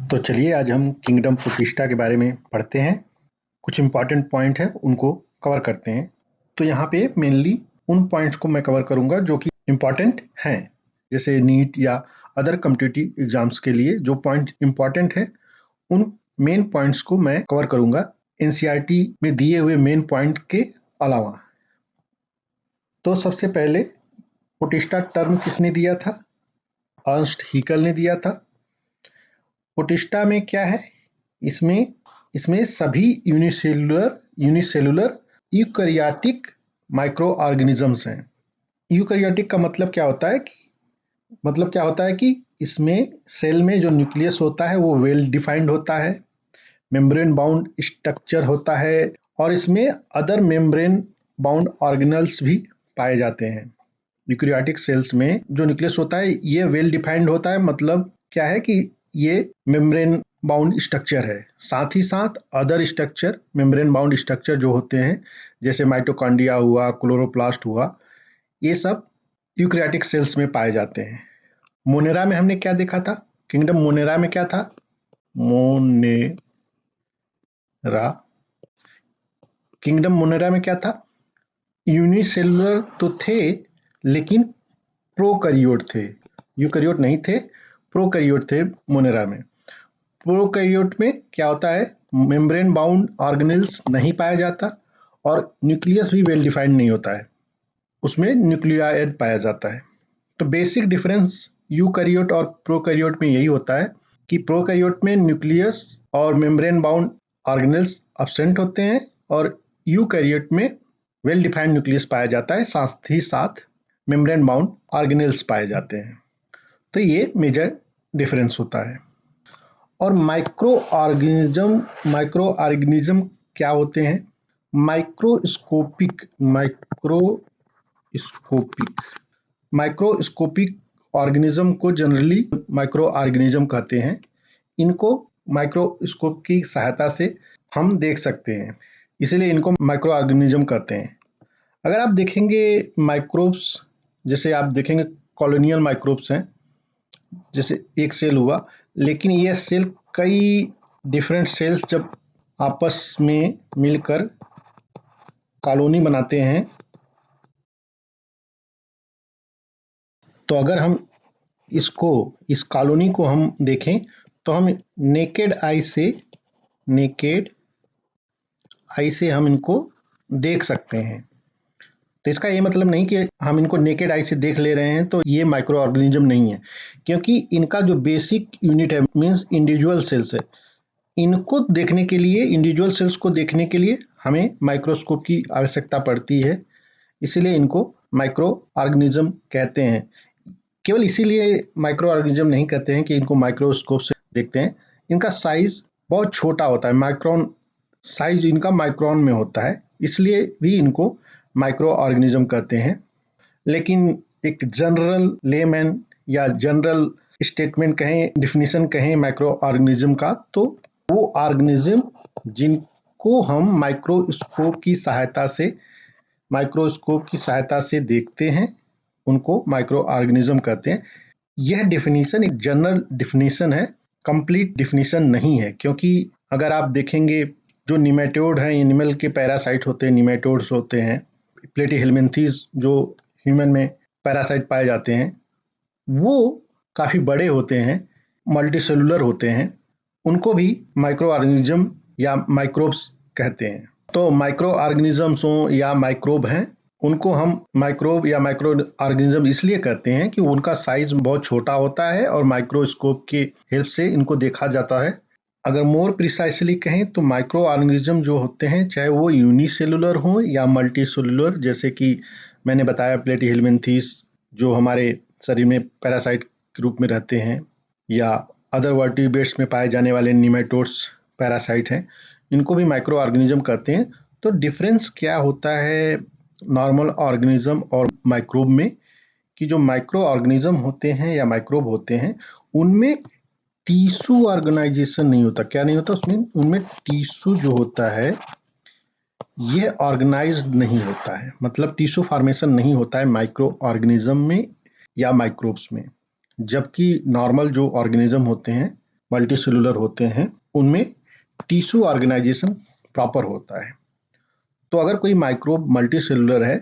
तो चलिए आज हम किंगडम प्रोटिस्टा के बारे में पढ़ते हैं। कुछ इम्पॉर्टेंट पॉइंट है उनको कवर करते हैं। तो यहाँ पे मेनली उन पॉइंट्स को मैं कवर करूँगा जो कि इम्पॉर्टेंट हैं, जैसे नीट या अदर कॉम्पिटिटिव एग्जाम्स के लिए जो पॉइंट इम्पॉर्टेंट है उन मेन पॉइंट्स को मैं कवर करूँगा एनसीईआरटी में दिए हुए मेन पॉइंट के अलावा। तो सबसे पहले प्रोटिस्टा टर्म किसने दिया था? अर्नस्ट हैकेल ने दिया था। प्रोटिस्टा में क्या है? इसमें इसमें सभी यूनिसेलुलर यूकैरियोटिक माइक्रो ऑर्गेनिजम्स हैं। यूकैरियोटिक का मतलब क्या होता है कि इसमें सेल में जो न्यूक्लियस होता है वो वेल डिफाइंड होता है, मेम्ब्रेन बाउंड स्ट्रक्चर होता है और इसमें अदर मेम्ब्रेन बाउंड ऑर्गेनल्स भी पाए जाते हैं। यूकैरियोटिक सेल्स में जो न्यूक्लियस होता है ये वेल डिफाइंड होता है, मतलब क्या है कि ये मेम्ब्रेन बाउंड स्ट्रक्चर है। साथ ही साथ other structure, membrane bound structure जो होते हैं जैसे माइटोकॉन्ड्रिया हुआ, क्लोरोप्लास्ट हुआ, ये सब यूकैरियोटिक सेल्स में पाए जाते हैं। मोनेरा में हमने क्या देखा था? किंगडम मोनेरा में क्या था? किंगडम मोनेरा में क्या था? यूनिसेलुलर तो थे लेकिन प्रोकैरियोट थे, यूकैरियोट नहीं थे, प्रोकैरियोट थे मोनेरा में। प्रोकैरियोट में क्या होता है? मेम्ब्रेन बाउंड ऑर्गेनेल्स नहीं पाया जाता और न्यूक्लियस भी वेल डिफाइंड नहीं होता है, उसमें न्यूक्लियाइड पाया जाता है। तो बेसिक डिफरेंस यूकैरियोट और प्रोकैरियोट में यही होता है कि प्रोकैरियोट में न्यूक्लियस और मेम्ब्रेन बाउंड ऑर्गेनेल्स एब्सेंट होते हैं और यूकैरियोट में वेल डिफाइंड न्यूक्लियस पाया जाता है, साथ ही साथ मेम्ब्रेन बाउंड ऑर्गेनेल्स पाए जाते हैं। तो ये मेजर डिफरेंस होता है। और माइक्रो ऑर्गेनिज्म क्या होते हैं? माइक्रोस्कोपिक ऑर्गेनिज्म को जनरली माइक्रो ऑर्गेनिज्म कहते हैं। इनको माइक्रोस्कोप की सहायता से हम देख सकते हैं, इसीलिए इनको माइक्रो ऑर्गेनिज्म कहते हैं। अगर आप देखेंगे माइक्रोब्स, जैसे आप देखेंगे कॉलोनियल माइक्रोब्स हैं, जैसे एक सेल हुआ, लेकिन ये सेल कई डिफरेंट सेल्स जब आपस में मिलकर कॉलोनी बनाते हैं, तो अगर हम इस कॉलोनी को हम देखें तो हम नेकेड आई से हम इनको देख सकते हैं। तो इसका ये मतलब नहीं कि हम इनको नेकेड आई से देख ले रहे हैं तो ये माइक्रो ऑर्गेनिज्म नहीं है, क्योंकि इनका जो बेसिक यूनिट है मीन्स इंडिविजुअल सेल्स है, इनको देखने के लिए, इंडिविजुअल सेल्स को देखने के लिए हमें माइक्रोस्कोप की आवश्यकता पड़ती है, इसीलिए इनको माइक्रो ऑर्गेनिज्म कहते हैं। केवल इसीलिए माइक्रो ऑर्गेनिज्म नहीं कहते हैं कि इनको माइक्रोस्कोप से देखते हैं, इनका साइज बहुत छोटा होता है, माइक्रोन साइज इनका माइक्रोन में होता है, इसलिए भी इनको माइक्रो ऑर्गेनिज्म कहते हैं। लेकिन एक जनरल लेमैन या जनरल स्टेटमेंट कहें, डिफिनीशन कहें माइक्रो ऑर्गेनिज्म का, तो वो ऑर्गेनिज्म जिनको हम माइक्रोस्कोप की सहायता से देखते हैं उनको माइक्रो ऑर्गेनिज्म कहते हैं। यह डिफिनीशन एक जनरल डिफिनीशन है, कंप्लीट डिफिनीशन नहीं है, क्योंकि अगर आप देखेंगे जो निमेटोड हैं, एनिमल के पैरासाइट होते हैं, निमेटोड्स होते हैं, प्लेटीहेल्मिन्थेस जो ह्यूमन में पैरासाइट पाए जाते हैं, वो काफ़ी बड़े होते हैं, मल्टीसेलुलर होते हैं, उनको भी माइक्रो ऑर्गेनिज्म या माइक्रोब्स कहते हैं। तो माइक्रो ऑर्गेनिजम्स हों या माइक्रोब हैं, उनको हम माइक्रोब या माइक्रो ऑर्गेनिज्म इसलिए कहते हैं कि उनका साइज बहुत छोटा होता है और माइक्रोस्कोप की हेल्प से इनको देखा जाता है। अगर मोर प्रिसाइसली कहें तो माइक्रो ऑर्गेनिज्म जो होते हैं, चाहे वो यूनिसेलुलर हों या मल्टीसेलुलर, जैसे कि मैंने बताया प्लेटीहेल्मिन्थेस जो हमारे शरीर में पैरासाइट के रूप में रहते हैं, या अदर वर्टिब्रेट्स में पाए जाने वाले निमेटोड्स पैरासाइट हैं, इनको भी माइक्रो ऑर्गेनिज्म कहते हैं। तो डिफरेंस क्या होता है नॉर्मल ऑर्गेनिज्म और माइक्रोब में, कि जो माइक्रो ऑर्गेनिज्म होते हैं या माइक्रोब होते हैं उनमें टिश्यू ऑर्गेनाइजेशन नहीं होता। क्या नहीं होता उसमें? उनमें टिश्यू जो होता है ये ऑर्गेनाइज्ड नहीं होता है, मतलब टिश्यू फॉर्मेशन नहीं होता है माइक्रो ऑर्गेनिज्म में या माइक्रोब्स में। जबकि नॉर्मल जो ऑर्गेनिज्म होते हैं, मल्टीसेलुलर होते हैं उनमें टिश्यू ऑर्गेनाइजेशन प्रॉपर होता है। तो अगर कोई माइक्रोब मल्टीसेलुलर है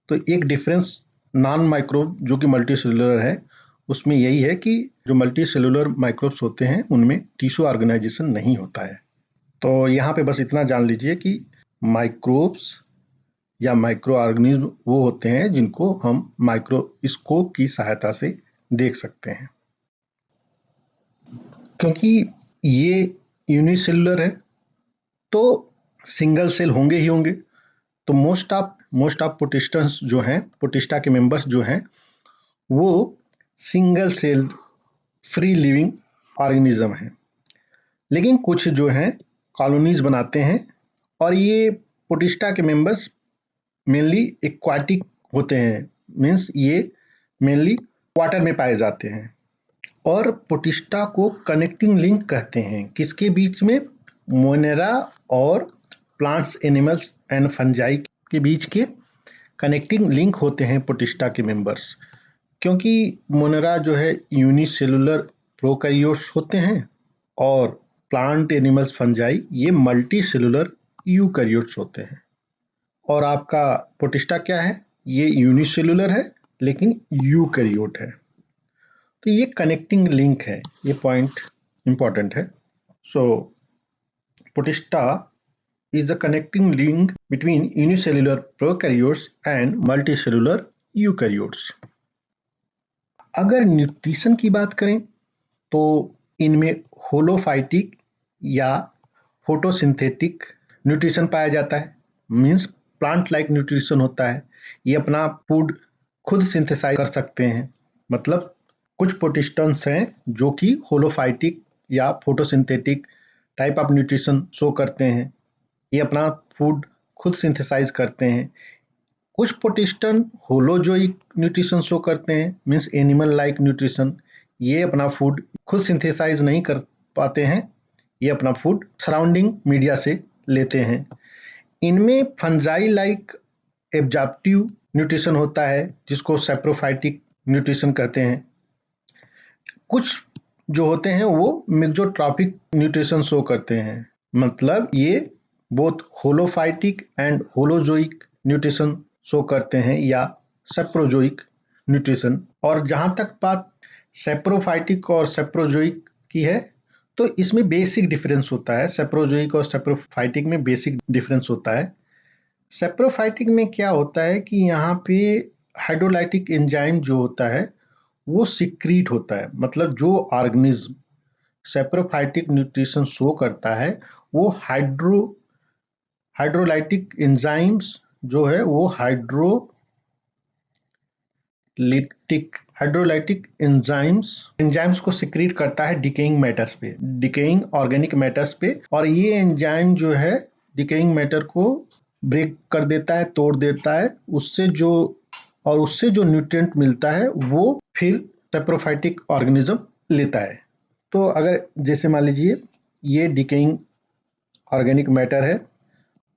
तो एक डिफरेंस नॉन माइक्रोब जो कि मल्टीसेलुलर है उसमें यही है कि जो मल्टीसेलुलर माइक्रोब्स होते हैं उनमें टिश्यू ऑर्गेनाइजेशन नहीं होता है। तो यहाँ पे बस इतना जान लीजिए कि माइक्रोब्स या माइक्रो ऑर्गेनिज्म वो होते हैं जिनको हम माइक्रोस्कोप की सहायता से देख सकते हैं। क्योंकि ये यूनिसेलुलर है तो सिंगल सेल होंगे ही होंगे, तो मोस्ट ऑफ प्रोटिस्टन्स जो हैं, प्रोटिस्टा के मेंबर्स जो हैं वो single cell free living organism हैं। लेकिन कुछ जो हैं कॉलोनीज बनाते हैं और ये प्रोटिस्टा के मेंबर्स मेनली एक्वाटिक होते हैं, मीन्स ये मेनली वाटर में पाए जाते हैं। और प्रोटिस्टा को कनेक्टिंग लिंक कहते हैं किसके बीच में, मोनेरा और प्लांट्स एनिमल्स एंड फंजाई के बीच के कनेक्टिंग लिंक होते हैं प्रोटिस्टा के मेंबर्स। क्योंकि मोनेरा जो है यूनिसेलुलर प्रोकैरियोट्स होते हैं और प्लांट एनिमल्स फंजाई ये मल्टी सेलुलर यूकैरियोट्स होते हैं। और आपका प्रोटिस्टा क्या है, ये यूनिसेलुलर है लेकिन यूकैरियोट है। तो ये कनेक्टिंग लिंक है, ये पॉइंट इंपॉर्टेंट है। सो protista is the connecting link between unicellular prokaryotes and multicellular eukaryotes। अगर न्यूट्रिशन की बात करें तो इनमें होलोफाइटिक या फोटोसिंथेटिक न्यूट्रिशन पाया जाता है, मींस प्लांट लाइक न्यूट्रिशन होता है। ये अपना फूड खुद सिंथेसाइज कर सकते हैं। मतलब कुछ प्रोटिस्टन्स हैं जो कि होलोफाइटिक या photosynthetic type of nutrition show करते हैं, ये अपना फूड खुद सिंथेसाइज करते हैं। कुछ प्रोटिस्टन होलोजोइक न्यूट्रिशन शो करते हैं, मीन्स एनिमल लाइक न्यूट्रिशन, ये अपना फूड खुद सिंथेसाइज नहीं कर पाते हैं, ये अपना फूड सराउंडिंग मीडिया से लेते हैं। इनमें फंजाई लाइक एब्जॉर्प्टिव न्यूट्रिशन होता है जिसको सैप्रोफाइटिक न्यूट्रिशन कहते हैं। कुछ जो होते हैं वो मिक्सोट्रॉपिक न्यूट्रिशन शो करते हैं, मतलब ये both holophytic and holozoic nutrition show करते हैं या सेप्रोजोइक न्यूट्रिशन। और जहाँ तक बात सेप्रोफाइटिक और सेप्रोजोइक की है तो इसमें बेसिक डिफरेंस होता है, सेप्रोजोइक और सेप्रोफाइटिक में बेसिक डिफरेंस होता है। सेप्रोफाइटिक में क्या होता है कि यहाँ पे हाइड्रोलाइटिक एंजाइम जो होता है वो सिक्रीट होता है, मतलब जो ऑर्गेनिज्म सेप्रोफाइटिक न्यूट्रिशन शो करता है वो हाइड्रोलाइटिक एंजाइम्स जो है वो हाइड्रोलाइटिक एंजाइम्स को सिक्रीट करता है डिकेइंग मैटर्स पे, डिकेइंग ऑर्गेनिक मैटर्स पे। और ये एंजाइम जो है डिकेइंग मैटर को ब्रेक कर देता है, तोड़ देता है, उससे जो न्यूट्रिएंट मिलता है वो फिर सेप्रोफाइटिक ऑर्गेनिज्म लेता है। तो अगर जैसे मान लीजिए ये डिकेइंग ऑर्गेनिक मैटर है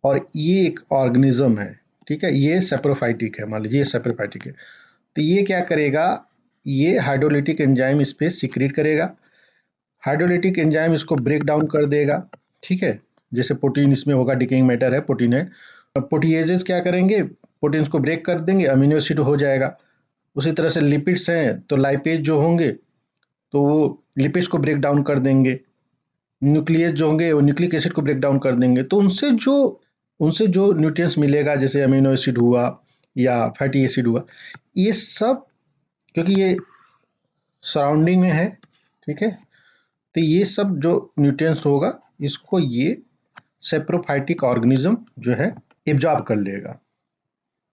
और ये एक ऑर्गेनिज्म है, ठीक है, ये सेप्रोफाइटिक है, मान लीजिए ये सेप्रोफाइटिक है, तो ये क्या करेगा, ये हाइड्रोलाइटिक एंजाइम इस पे सिक्रीट करेगा, हाइड्रोलाइटिक एंजाइम इसको ब्रेक डाउन कर देगा, ठीक है। जैसे प्रोटीन इसमें होगा, डिकेइंग मैटर है, प्रोटीन है, प्रोटीएजेस क्या करेंगे, प्रोटीन्स को ब्रेक कर देंगे, अमीनो एसिड हो जाएगा। उसी तरह से लिपिड्स हैं तो लाइपेज जो होंगे तो वो लिपिड्स को ब्रेक डाउन कर देंगे, न्यूक्लियस जो होंगे वो न्यूक्लिक एसिड को ब्रेक डाउन कर देंगे। तो उनसे जो न्यूट्रिएंट्स मिलेगा जैसे अमीनो एसिड हुआ या फैटी एसिड हुआ, ये सब क्योंकि ये सराउंडिंग में है, ठीक है, तो ये सब जो न्यूट्रिएंट्स होगा इसको ये सेप्रोफाइटिक ऑर्गेनिज्म जो है एब्जॉर्ब कर लेगा।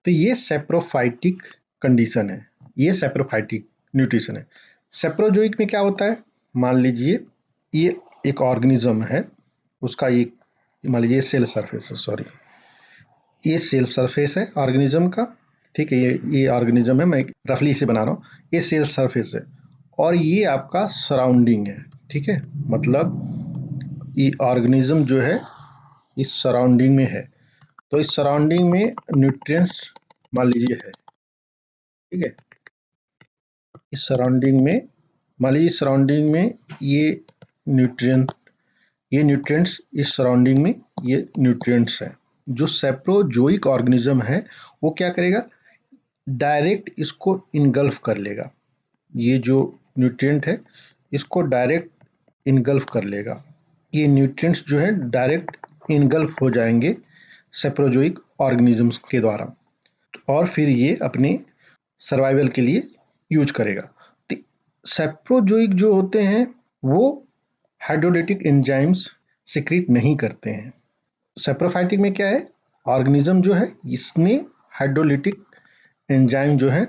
तो ये सेप्रोफाइटिक कंडीशन है, ये सेप्रोफाइटिक न्यूट्रिशन है। सेप्रोजोइक में क्या होता है, मान लीजिए ये एक ऑर्गेनिज्म है, उसका एक मान लीजिए सेल सरफेस है, सॉरी ये सेल सरफेस है ऑर्गेनिज्म का, ठीक है, ये ऑर्गेनिज्म है, मैं रफली इसे बना रहा हूँ, ये सेल सरफेस है और ये आपका सराउंडिंग है, ठीक है, मतलब ये ऑर्गेनिज्म जो है इस सराउंडिंग में है। तो इस सराउंडिंग में न्यूट्रिएंट्स मान लीजिए है, ठीक है, इस सराउंडिंग में मान लीजिए सराउंडिंग में ये न्यूट्रिएंट, ये न्यूट्रिएंट्स इस सराउंडिंग में ये न्यूट्रिएंट्स हैं। जो सेप्रोजोइक ऑर्गेनिज्म है वो क्या करेगा, डायरेक्ट इसको इनगल्फ कर लेगा। ये जो न्यूट्रिएंट है इसको डायरेक्ट इनगल्फ कर लेगा। ये न्यूट्रिएंट्स जो है डायरेक्ट इनगल्फ हो जाएंगे सेप्रोजोइक ऑर्गेनिजम्स के द्वारा, और फिर ये अपने सर्वाइवल के लिए यूज करेगा। तो सेप्रोजोइक जो होते हैं वो हाइड्रोलिटिक एंजाइम्स सिक्रीट नहीं करते हैं। सेप्रोफाइटिक में क्या है, ऑर्गेनिज्म जो है इसने हाइड्रोलिटिक एंजाइम जो है,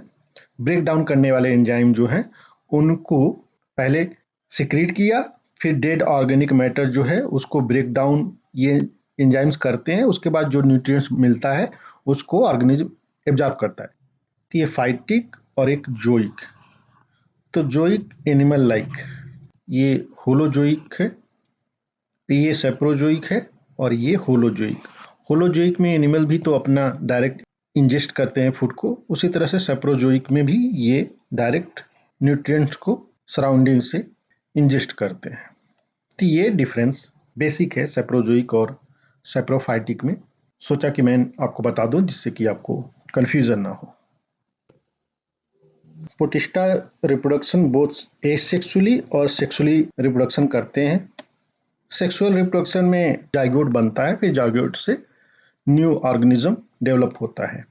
ब्रेक डाउन करने वाले एंजाइम जो हैं उनको पहले सिक्रीट किया, फिर डेड ऑर्गेनिक मैटर जो है उसको ब्रेक डाउन ये एंजाइम्स करते हैं, उसके बाद जो न्यूट्रिएंट्स मिलता है उसको ऑर्गेनिज्म एब्जॉर्ब करता है। तो ये फाइटिक और एक जोइक। तो जोइक एनिमल लाइक, ये होलोजोइक है, ये सेप्रोजोइक है, और ये होलोजोइक। होलोजोइक में एनिमल भी तो अपना डायरेक्ट इंजेस्ट करते हैं फूड को, उसी तरह से सेप्रोजोइक में भी ये डायरेक्ट न्यूट्रिएंट्स को सराउंडिंग से इंजेस्ट करते हैं। तो ये डिफरेंस बेसिक है सेप्रोजोइक और सेप्रोफाइटिक में। सोचा कि मैं आपको बता दूं जिससे कि आपको कंफ्यूजन ना हो। पोटिस्टा रिप्रोडक्शन बोथ एसेक्सुअली और सेक्सुअली रिप्रोडक्शन करते हैं। सेक्सुअल रिप्रोडक्शन में जाइगोट बनता है, फिर जाइगोट से न्यू ऑर्गेनिज्म डेवलप होता है।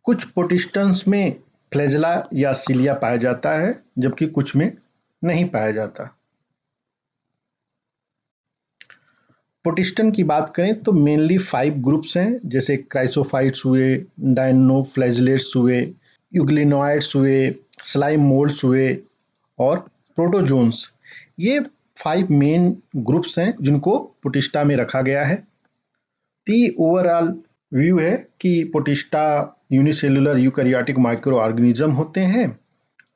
कुछ पोटिस्टन्स में फ्लैजेला या सिलिया पाया जाता है, जबकि कुछ में नहीं पाया जाता। पोटिस्टन की बात करें तो मेनली 5 ग्रुप्स हैं, जैसे क्राइसोफाइट्स हुए, डायनोफ्लैजिलेट्स हुए, यूग्लिनोइड्स हुए, स्लाइम मोल्ड्स हुए और प्रोटोजोन्स। ये 5 मेन ग्रुप्स हैं जिनको पोटिस्टा में रखा गया है। दी ओवरऑल व्यू है कि पोटिस्टा यूनिसेलुलर यूकैरियोटिक माइक्रो ऑर्गेनिज्म होते हैं,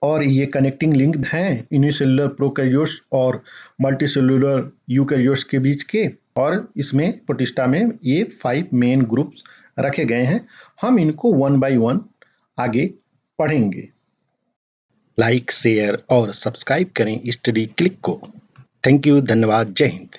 और ये कनेक्टिंग लिंक हैं यूनिसेलुलर प्रोकैरियोट्स और मल्टीसेलुलर यूकैरियोट्स के बीच के, और इसमें पोटिस्टा में ये 5 मेन ग्रुप्स रखे गए हैं। हम इनको 1 बाय 1 आगे पढ़ेंगे। लाइक, शेयर और सब्सक्राइब करें स्टडी क्लिक को। थैंक यू, धन्यवाद, जय हिंद।